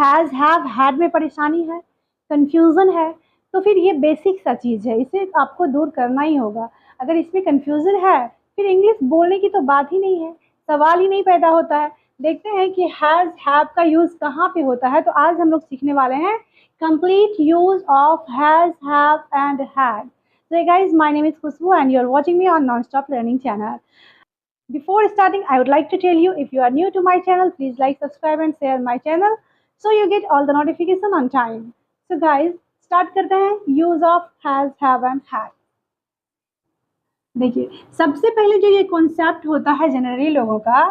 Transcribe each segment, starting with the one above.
Has, have, had में परेशानी है, कन्फ्यूज़न है, तो फिर ये बेसिक सा चीज़ है, इसे आपको दूर करना ही होगा। अगर इसमें कन्फ्यूज़न है, फिर इंग्लिश बोलने की तो बात ही नहीं है, सवाल ही नहीं पैदा होता है। देखते हैं कि हैज़, हैव का यूज़ कहाँ पे होता है, तो आज हम लोग सीखने वाले हैं complete use of has, have and had. So hey guys, my name is Khushbu and you're watching me on Nonstop Learning channel. Before starting, I would like to tell you, if you are new to my channel, please like, subscribe and share my channel so you get all the notification on time. So guys, start करते हैं use of has, have and had. देखिए, सबसे पहले जो ये concept होता है generally लोगों का,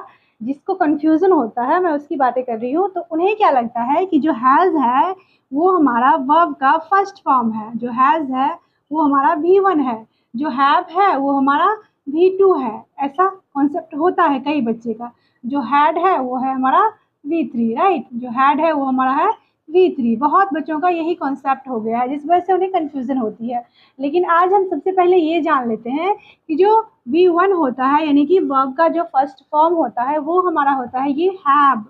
जिसको कंफ्यूजन होता है, मैं उसकी बातें कर रही हूँ, तो उन्हें क्या लगता है कि जो हैज़ है वो हमारा वर्ब का फर्स्ट फॉर्म है, जो हैज़ है वो हमारा V1 है, जो हैव है वो हमारा V2 है। ऐसा कॉन्सेप्ट होता है कई बच्चे का। जो हैड है वो है हमारा V3, राइट। जो हैड है वो हमारा है V3। बहुत बच्चों का यही कॉन्सेप्ट हो गया है, जिस वजह से उन्हें कन्फ्यूजन होती है। लेकिन आज हम सबसे पहले ये जान लेते हैं कि जो V1 होता है, यानी कि वर्ब का जो फर्स्ट फॉर्म होता है, वो हमारा होता है ये हैव,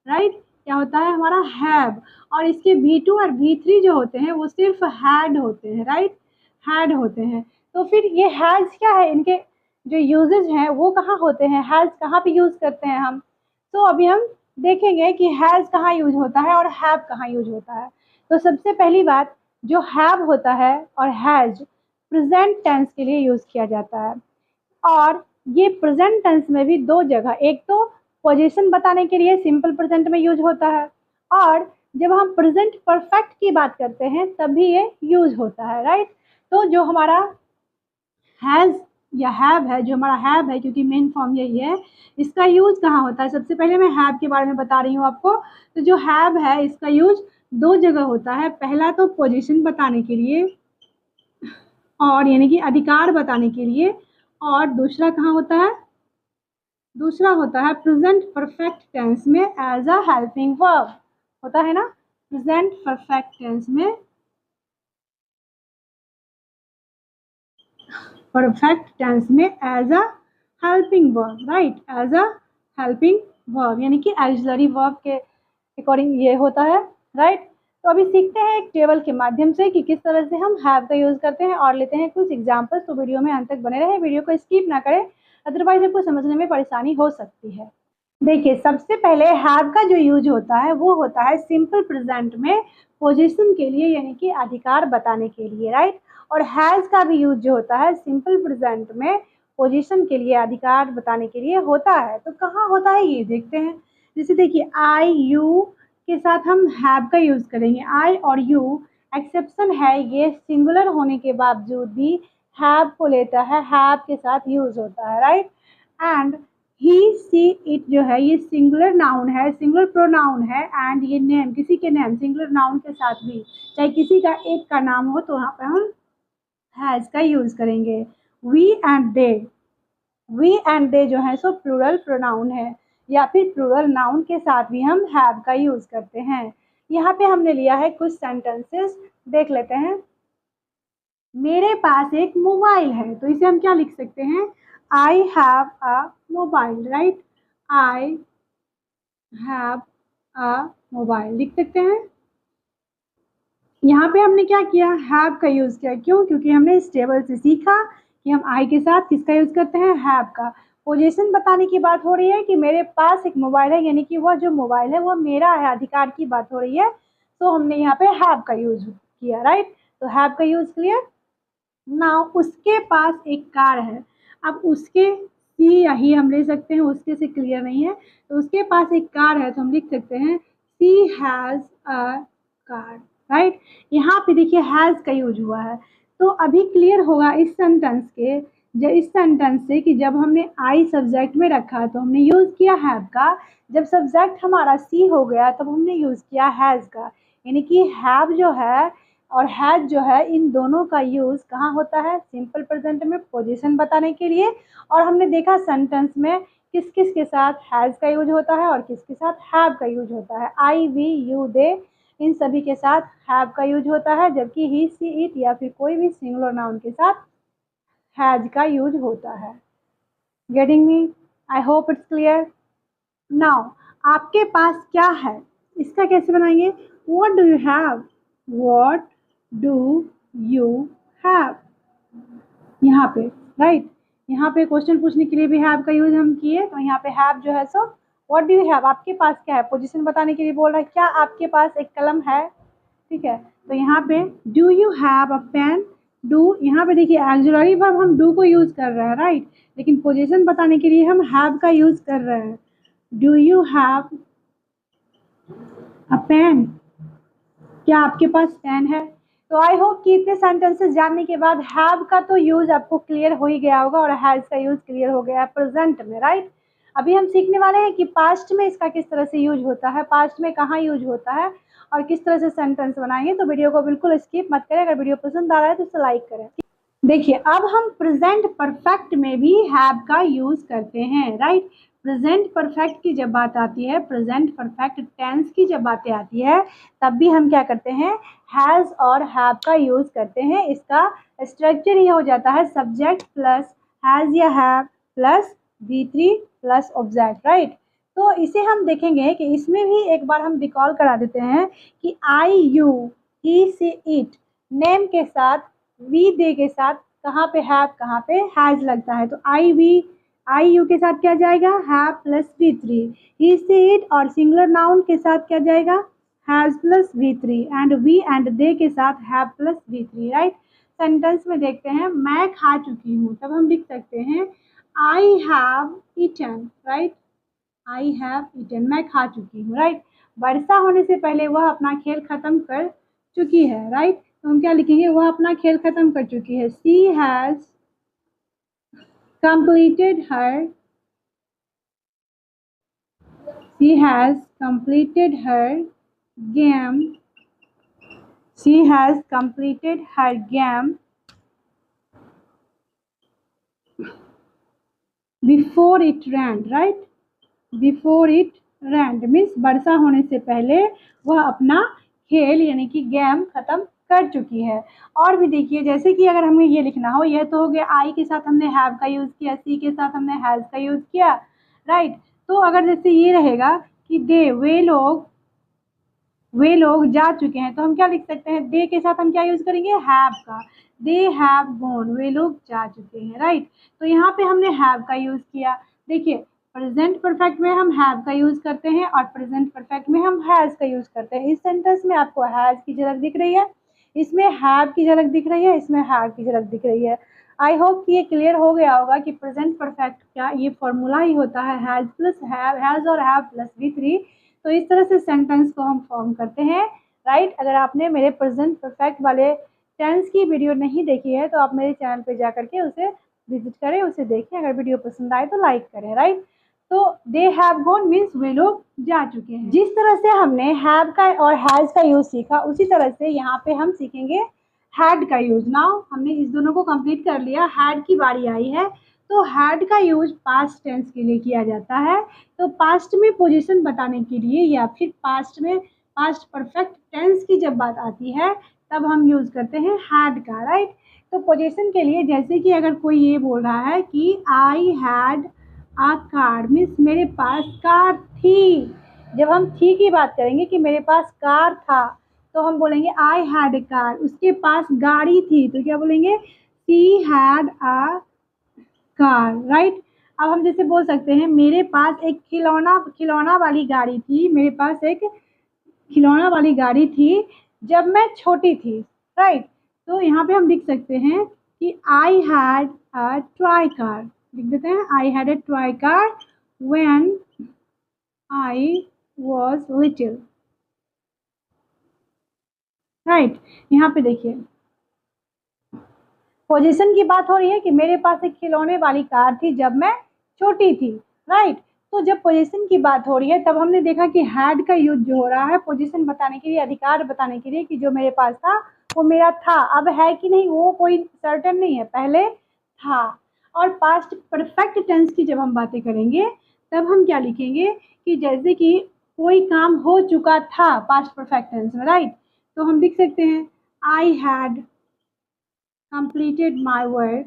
राइट। क्या होता है हमारा हैव। और इसके V2 और V3 जो होते हैं वो सिर्फ हैड होते हैं, राइट, हैड होते हैं। तो फिर ये हैज़ क्या है, इनके जो यूजेज हैं वो कहाँ होते हैं, हैज़ कहाँ पे यूज़ करते हैं हम। तो अभी हम देखेंगे कि हैज़ कहाँ यूज होता है और हैव कहाँ यूज होता है। तो सबसे पहली बात, जो हैव होता है और हैज़ प्रेजेंट टेंस के लिए यूज़ किया जाता है। और ये प्रेजेंट टेंस में भी दो जगह, एक तो पोजीशन बताने के लिए सिंपल प्रेजेंट में यूज होता है, और जब हम प्रेजेंट परफेक्ट की बात करते हैं तभी ये यूज होता है, राइट। तो जो हमारा हैज़ या हैव है, जो हमारा हैव है, क्योंकि मेन फॉर्म यही है, इसका यूज कहाँ होता है। सबसे पहले मैं हैव के बारे में बता रही हूँ आपको। तो जो हैव है इसका यूज दो जगह होता है। पहला तो पोजीशन बताने के लिए, और यानी कि अधिकार बताने के लिए, और दूसरा कहाँ होता है, दूसरा होता है प्रेजेंट परफेक्ट टेंस में एज अ हेल्पिंग वर्ब होता है ना। प्रेजेंट परफेक्ट टेंस में, परफेक्ट टेंस में as a helping verb, right, as a helping verb, यानी कि ऑक्सिलरी वर्ब के अकॉर्डिंग ये होता है, राइट। तो अभी सीखते हैं एक टेबल के माध्यम से कि किस तरह से हम हैव का यूज़ करते हैं, और लेते हैं कुछ एग्जांपल्स। तो वीडियो में अंत तक बने रहें, वीडियो को स्किप ना करें, अदरवाइज आपको समझने में परेशानी हो सकती है। देखिए, सबसे पहले हैव का जो यूज होता है वो होता है सिंपल प्रेजेंट में पोजीशन के लिए, यानी कि अधिकार बताने के लिए, राइट। और हैज़ का भी यूज जो होता है सिंपल प्रेजेंट में पोजीशन के लिए, अधिकार बताने के लिए होता है। तो कहाँ होता है ये देखते हैं। जैसे देखिए, आई यू के साथ हम हैव का यूज करेंगे। आई और यू एक्सेप्शन है, ये सिंगुलर होने के बावजूद भी हैव को लेता है, हैव के साथ यूज होता है, right. And he see it जो है ये सिंगुलर नाउन है, सिंगुलर प्रोनाउन है। एंड ये नेम, किसी के नेम सिंगुलर नाउन के साथ भी, चाहे किसी का एक का नाम हो, तो वहाँ पे हम हैज़ का यूज करेंगे। We and they, we and they जो है सो प्लूरल प्रोनाउन है, या फिर प्लूरल नाउन के साथ भी हम हैव का यूज करते हैं। यहाँ पे हमने लिया है कुछ सेंटेंसेस, देख लेते हैं। मेरे पास एक मोबाइल है, तो इसे हम क्या लिख सकते हैं, I have a mobile, right. I have a mobile लिख सकते हैं। यहाँ पे हमने क्या किया, हैव का यूज़ किया। क्यों? क्योंकि हमने इस टेबल से सीखा कि हम आई के साथ किसका यूज़ करते हैं, हैव का। पोजीशन बताने की बात हो रही है कि मेरे पास एक मोबाइल है, यानी कि वह जो मोबाइल है वो मेरा है, अधिकार की बात हो रही है, तो हमने यहाँ पे हैव का यूज़ किया, राइट। तो हैव का यूज़ क्लियर। नाउ उसके पास एक कार है। अब उसके सी यही हम ले सकते हैं, उसके से क्लियर नहीं है, तो उसके पास एक कार है, तो हम लिख सकते हैं she has a car, right. यहाँ पे देखिए हैज़ का यूज हुआ है। तो अभी क्लियर होगा इस सेंटेंस के, इस सेंटेंस से, कि जब हमने आई सब्जेक्ट में रखा तो हमने यूज़ किया हैव का, जब सब्जेक्ट हमारा सी हो गया तब हमने यूज़ किया हैज़ का। यानी कि हैव जो है और हैज जो है, इन दोनों का यूज़ कहाँ होता है, सिंपल प्रेजेंट में पोजीशन बताने के लिए। और हमने देखा सेंटेंस में किस किस के साथ हैज़ का यूज होता है और किसके साथ हैव का यूज होता है। आई, वी, यू, दे, इन सभी के साथ हैव का यूज होता है, जबकि ही, सी, इट या फिर कोई भी सिंगुलर नाउन के साथ हैज का यूज होता है। Getting me? I hope it's clear. Now आपके पास क्या है, इसका कैसे बनाएंगे? What do you have? What do you have? यहाँ पे राइट, यहाँ पे क्वेश्चन पूछने के लिए भी हैव का यूज हम किए, तो यहाँ पे हैव जो है so what do you have, आपके पास क्या है, पोजीशन बताने के लिए बोल रहा है, क्या आपके पास एक कलम है, ठीक है। तो यहाँ पे do you have a pen, do यहाँ पे देखिए ऑक्सिलरी वर्ब हम डू को यूज कर रहे हैं राइट, लेकिन पोजीशन बताने के लिए हम हैव का यूज कर रहे हैं। Do you have a pen, क्या आपके पास पेन है? तो आई होप कि इतने सेंटेंसेस जानने के बाद हैव का तो यूज आपको क्लियर हो ही गया होगा और हैज का यूज क्लियर हो गया है प्रेजेंट में राइट। अभी हम सीखने वाले हैं कि पास्ट में इसका किस तरह से यूज होता है, पास्ट में कहाँ यूज होता है और किस तरह से सेंटेंस बनाएंगे। तो वीडियो को बिल्कुल स्किप मत करें, अगर वीडियो पसंद आ रहा है तो इसे लाइक करें। देखिए अब हम प्रेजेंट परफेक्ट में भी हैव का यूज करते हैं राइट। प्रेजेंट परफेक्ट की जब बात आती है, प्रेजेंट परफेक्ट टेंस की जब बातें आती है, तब भी हम क्या करते हैं, हैज़ और हैव का यूज करते हैं। इसका स्ट्रक्चर ये हो जाता है सब्जेक्ट प्लस हैज़ या have plus V3 plus object right. तो इसे हम देखेंगे कि इसमें भी एक बार हम रिकॉल करा देते हैं कि आई यू ही से इट नेम के साथ वी दे के साथ कहाँ पे हैव कहाँ पे हैज लगता है। तो आई यू के साथ क्या जाएगा, हैव प्लस V3, ही से इट और सिंगुलर नाउन के साथ क्या जाएगा, has plus V3 and we and they के साथ have plus V3 right. Sentence में देखते हैं मैं खा चुकी हूँ, तब हम लिख सकते हैं I have eaten right, I have eaten, मैं खा चुकी हूँ राइट। वर्षा होने से पहले वह अपना खेल खत्म कर चुकी है राइट, तो हम क्या लिखेंगे, वह अपना खेल खत्म कर चुकी है। She has completed her game, she has completed her game before it rained right, before it rained means वर्षा होने से पहले वह अपना खेल यानी कि गेम खत्म कर चुकी है। और भी देखिए जैसे कि अगर हमें ये लिखना हो, यह तो हो गया आई के साथ हमने हैव का यूज़ किया, सी के साथ हमने हैज़ का यूज़ किया राइट। तो अगर जैसे ये रहेगा कि दे वे लोग जा चुके हैं, तो हम क्या लिख सकते हैं, दे के साथ हम क्या यूज़ करेंगे, हैव का, दे हैव गॉन, वे लोग जा चुके हैं राइट। तो यहाँ पे हमने हैव का यूज़ किया। देखिए प्रेजेंट परफेक्ट में हम हैव का यूज़ करते हैं और प्रेजेंट परफेक्ट में हम हैज़ का यूज़ करते हैं। इस सेंटेंस में आपको हैज़ की झलक दिख रही है, इसमें हैव की झलक दिख रही है, इसमें हैव की झलक दिख रही है। आई होप कि ये क्लियर हो गया होगा कि प्रेजेंट परफेक्ट का ये फॉर्मूला ही होता है हैज़ प्लस हैव, हैज़ और हैव प्लस V3। तो इस तरह से सेंटेंस को हम फॉर्म करते हैं राइट। अगर आपने मेरे प्रेजेंट परफेक्ट वाले टेंस की वीडियो नहीं देखी है तो आप मेरे चैनल पे जा करके उसे विजिट करें, उसे देखें। अगर वीडियो पसंद आए तो लाइक करें राइट। तो दे हैव गॉन मीन्स वे लोग जा चुके हैं। जिस तरह से हमने हैव का और हैज का यूज सीखा, उसी तरह से यहाँ पे हम सीखेंगे हैड का यूज। नाउ हमने इस दोनों को कंप्लीट कर लिया, हैड की बारी आई है। तो हैड का यूज पास्ट टेंस के लिए किया जाता है। तो पास्ट में पोजीशन बताने के लिए या फिर पास्ट में पास्ट परफेक्ट टेंस की जब बात आती है तब हम यूज करते हैं हैड का राइट। तो पोजीशन के लिए जैसे कि अगर कोई ये बोल रहा है कि I had a car means मेरे पास कार थी। जब हम थी की बात करेंगे कि मेरे पास कार था, तो हम बोलेंगे आई हैड ए कार, उसके पास गाड़ी थी, तो क्या बोलेंगे, she had a car right. अब हम जैसे बोल सकते हैं मेरे पास एक खिलौना वाली गाड़ी थी, मेरे पास एक खिलौना वाली गाड़ी थी जब मैं छोटी थी राइट। तो यहाँ पे हम लिख सकते हैं कि I had a toy car, लिख देते हैं I had a toy car when I was little right. यहाँ पे देखिए पोजीशन की बात हो रही है कि मेरे पास एक खिलौने वाली कार थी जब मैं छोटी थी राइट। तो जब पोजीशन की बात हो रही है तब हमने देखा कि हैड का यूज जो हो रहा है पोजीशन बताने के लिए, अधिकार बताने के लिए कि जो मेरे पास था वो मेरा था, अब है कि नहीं वो कोई सर्टेन नहीं है, पहले था। और पास्ट परफेक्ट टेंस की जब हम बातें करेंगे तब हम क्या लिखेंगे कि जैसे कि कोई काम हो चुका था पास्ट परफेक्ट टेंस में राइट। तो हम लिख सकते हैं I had completed my work,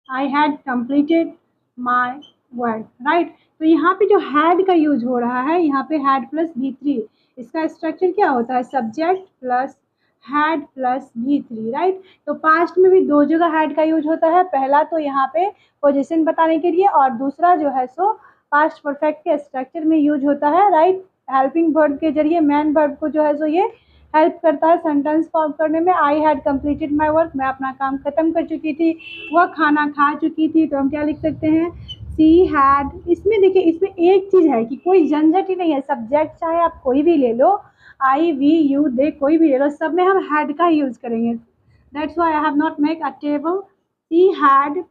I had completed my work right। तो यहाँ पे जो हैड का यूज हो रहा है, यहाँ पे हैड प्लस V3, इसका स्ट्रक्चर क्या होता है, subject plus had plus V3, right. तो पास्ट में भी दो जगह हैड का यूज होता है, पहला तो यहाँ पे पोजीशन बताने के लिए और दूसरा जो है सो पास्ट परफेक्ट के स्ट्रक्चर में यूज होता है, राइट। हेल्पिंग वर्ब के जरिए मैन वर्ब को जो है सो ये हेल्प करता है सेंटेंस फॉर्म करने में। I had completed my work, मैं अपना काम खत्म कर चुकी थी, वह खाना खा चुकी थी, तो हम क्या लिख सकते हैं, सी हैड। इसमें देखिए, इसमें एक चीज़ है कि कोई झंझट ही नहीं है, सब्जेक्ट चाहे आप कोई भी ले लो, आई वी यू दे कोई भी ले लो, सब में हम हैड का यूज़ करेंगे। That's why I have not make a table. She had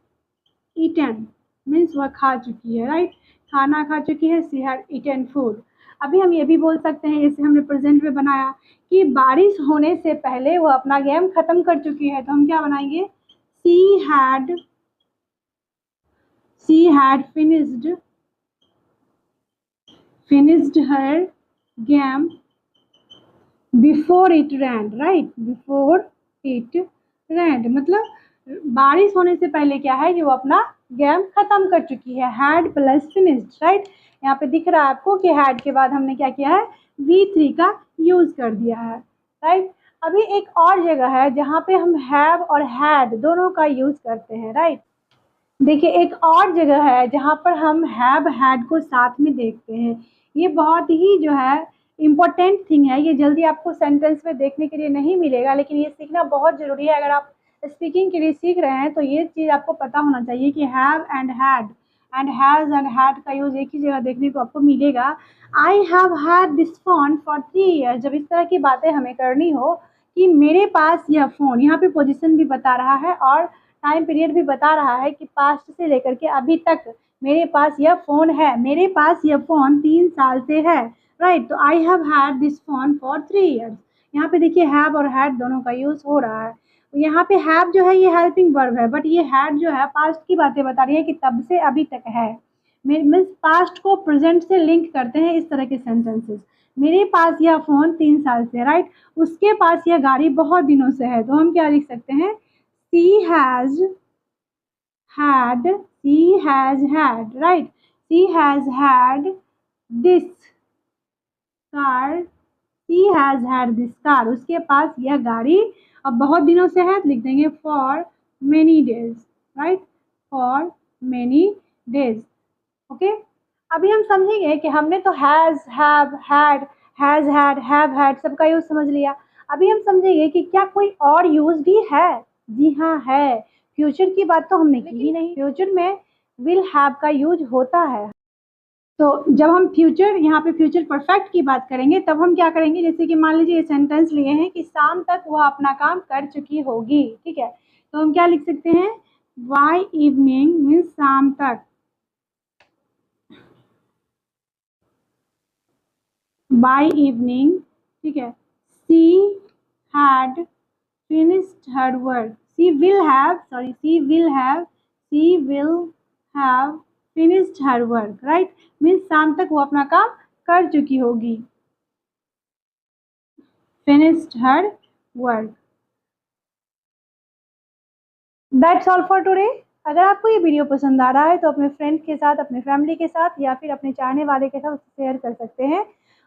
eaten means वह खा चुकी है, राइट, खाना खा चुकी है, सी हैड ईटन फूड। अभी हम ये भी बोल सकते हैं, जैसे हमने प्रेजेंट में बनाया कि बारिश होने से पहले वो अपना गेम खत्म कर चुकी है, तो हम क्या बनाएंगे, she had finished her game before it rained, right, before it rained, मतलब बारिश होने से पहले क्या है कि वो अपना गेम खत्म कर चुकी है, हैड प्लस फिनिश्ड, राइट। यहाँ पे दिख रहा है आपको कि हैड के बाद हमने क्या किया है, V3 का यूज कर दिया है, राइट। अभी एक और जगह है जहाँ पे हम हैव और हैड दोनों का यूज करते हैं, राइट। देखिए, एक और जगह है जहाँ पर हम हैव हैड को साथ में देखते हैं, ये बहुत ही जो है इम्पोर्टेंट थिंग है, ये जल्दी आपको सेंटेंस में देखने के लिए नहीं मिलेगा, लेकिन ये सीखना बहुत ज़रूरी है। अगर आप स्पीकिंग के लिए सीख रहे हैं तो ये चीज़ आपको पता होना चाहिए कि have and had and has and had का यूज़ एक ही जगह देखने को आपको मिलेगा। I have had this phone for 3 years, जब इस तरह की बातें हमें करनी हो कि मेरे पास यह फ़ोन, यहाँ पे पोजीशन भी बता रहा है और टाइम पीरियड भी बता रहा है कि पास्ट से लेकर के अभी तक मेरे पास यह फ़ोन है, मेरे पास यह फ़ोन 3 साल से है, राइट। तो I have had this phone for 3 years। यहाँ पे देखिए हैव और हैड दोनों का यूज़ हो रहा है। यहाँ पे हैव जो है ये हेल्पिंग वर्ब है, बट ये हैड जो है पास्ट की बातें बता रही है कि तब से अभी तक है, मीन्स पास्ट को प्रेजेंट से लिंक करते हैं इस तरह के सेंटेंसेस। मेरे पास यह फ़ोन 3 साल से, राइट, उसके पास यह गाड़ी बहुत दिनों से है, तो हम क्या लिख सकते हैं, she has had, right, she has had this car, she has had this car, उसके पास यह गाड़ी अब बहुत दिनों से है, तो लिख देंगे for many days, right, for many days, okay. अभी हम समझेंगे कि हमने तो has, have, had, has had, have had सबका यूज़ समझ लिया। अभी हम समझेंगे कि क्या कोई और यूज़ भी है। जी हाँ है, फ्यूचर की बात तो हमने की ही नहीं, फ्यूचर में विल हैव का यूज होता है। तो जब हम फ्यूचर, यहाँ पे फ्यूचर परफेक्ट की बात करेंगे तब हम क्या करेंगे, जैसे कि मान लीजिए ये सेंटेंस लिए हैं कि शाम तक वह अपना काम कर चुकी होगी, ठीक है, तो हम क्या लिख सकते हैं, बाय इवनिंग मीन्स शाम तक, बाय इवनिंग, ठीक है, she had finished her work, she will have finished her work, right, means शाम तक वो अपना काम कर चुकी होगी, finished her work। That's all for today। अगर आपको ये वीडियो पसंद आ रहा है तो अपने फ्रेंड के साथ, अपने फैमिली के साथ या फिर अपने चाहने वाले के साथ शेयर कर सकते हैं,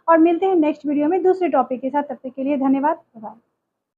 और मिलते हैं नेक्स्ट वीडियो में दूसरे टॉपिक के साथ। तब तक के लिए धन्यवाद, बाय।